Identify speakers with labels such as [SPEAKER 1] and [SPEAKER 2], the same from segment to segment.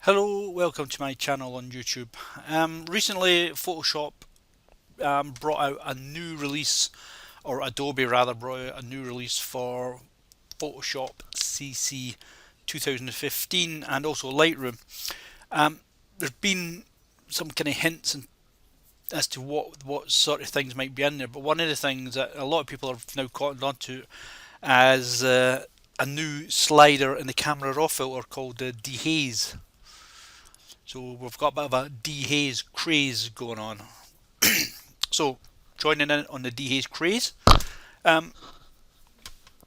[SPEAKER 1] Hello, welcome to my channel on YouTube. Recently Photoshop brought out a new release, or Adobe rather brought out a new release for Photoshop CC 2015 and also Lightroom. There's been some kind of hints as to what sort of things might be in there, but one of the things that a lot of people have now caught on to as a new slider in the camera raw filter called the dehaze. So we've got a bit of a dehaze craze going on. So joining in on the dehaze craze, um,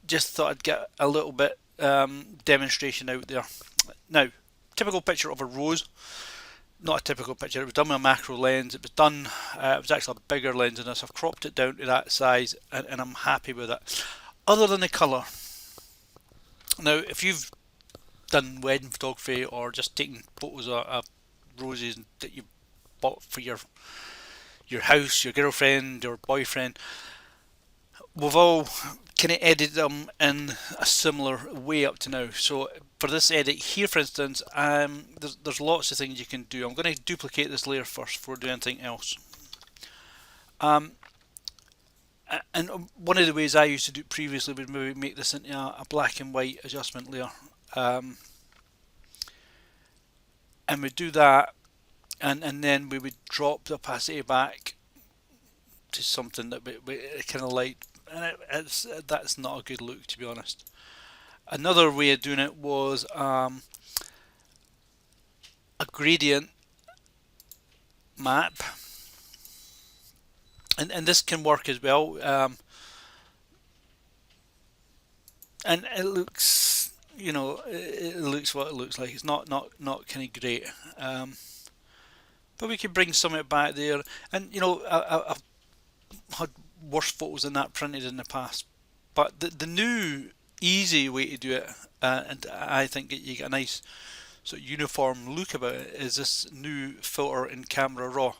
[SPEAKER 1] just thought I'd get a little bit demonstration out there. Now, typical picture of a rose. Not a typical picture. It was done with a macro lens. It was done. It was actually a bigger lens than this. I've cropped it down to that size, and I'm happy with it. Other than the colour. Now, if you've done wedding photography or just taking photos of roses that you bought for your house, your girlfriend, your boyfriend, we've all kind of edited them in a similar way up to now. So for this edit here, for instance, there's lots of things you can do. I'm going to duplicate this layer first before doing anything else. And one of the ways I used to do it previously would maybe make this into a black and white adjustment layer. And we do that, and then we would drop the opacity back to something that we kind of like, and that's not a good look, to be honest. Another way of doing it was a gradient map, and this can work as well, and it looks, you know, it looks what it looks like. It's not kind of great, but we could bring some of it back there. And you know, I've had worse photos than that printed in the past, but the new easy way to do it, and I think you get a nice sort of uniform look about it, is this new filter in Camera Raw.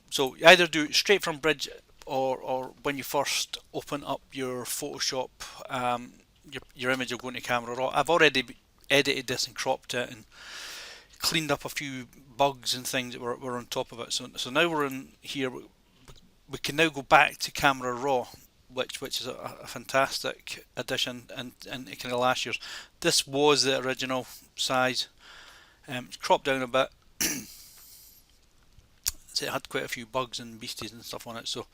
[SPEAKER 1] So you either do it straight from Bridge, or when you first open up your Photoshop, your image will go into Camera Raw. I've already edited this and cropped it and cleaned up a few bugs and things that were on top of it. So now we're in here. We can now go back to Camera Raw, which is a fantastic addition, and it can last years. This was the original size. It's cropped down a bit. So it had quite a few bugs and beasties and stuff on it, so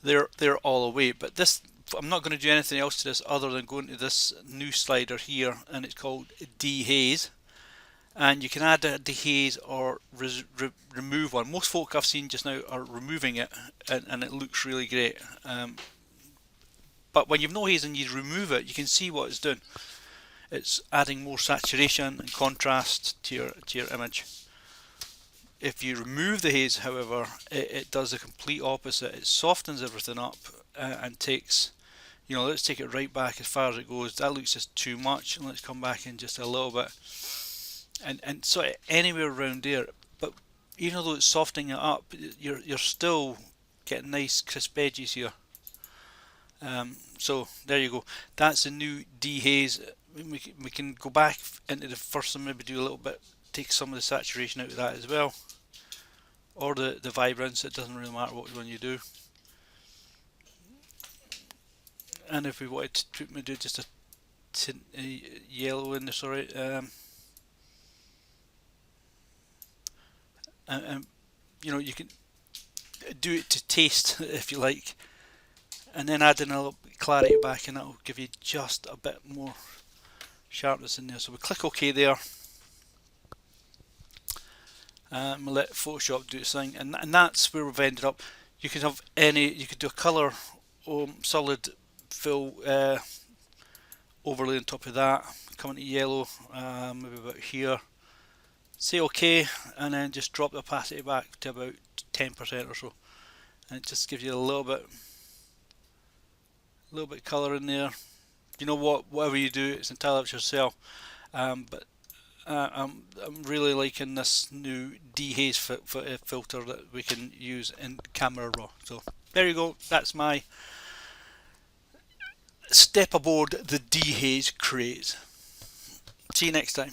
[SPEAKER 1] they're all away. But this, I'm not going to do anything else to this other than going to this new slider here, and it's called dehaze. And you can add a dehaze or remove one. Most folk I've seen just now are removing it, and it looks really great. But when you've no haze and you remove it, you can see what it's doing. It's adding more saturation and contrast to your image. If you remove the haze, however, it does the complete opposite. It softens everything up, and takes, you know, let's take it right back as far as it goes. That looks just too much, and let's come back in just a little bit, and sort of anywhere around there. But even though it's softening it up, you're still getting nice crisp edges here. So there you go. That's the new dehaze. We can go back into the first and maybe do a little bit, take some of the saturation out of that as well, or the vibrance. It doesn't really matter what one you do. And if we wanted to do just a tint, yellow in there, sorry, you know, you can do it to taste if you like, and then add in a little clarity back, and that will give you just a bit more sharpness in there. So we click OK there. We'll let Photoshop do its thing, and that's where we've ended up. You could have any, you could do a colour solid fill overlay on top of that, come into yellow, maybe about here, say OK, and then just drop the opacity back to about 10% or so, and it just gives you a little bit colour in there. You know what, whatever you do, it's entirely up to yourself, but I'm really liking this new dehaze filter that we can use in Camera Raw. So there you go, that's my step aboard the dehaze craze. See you next time.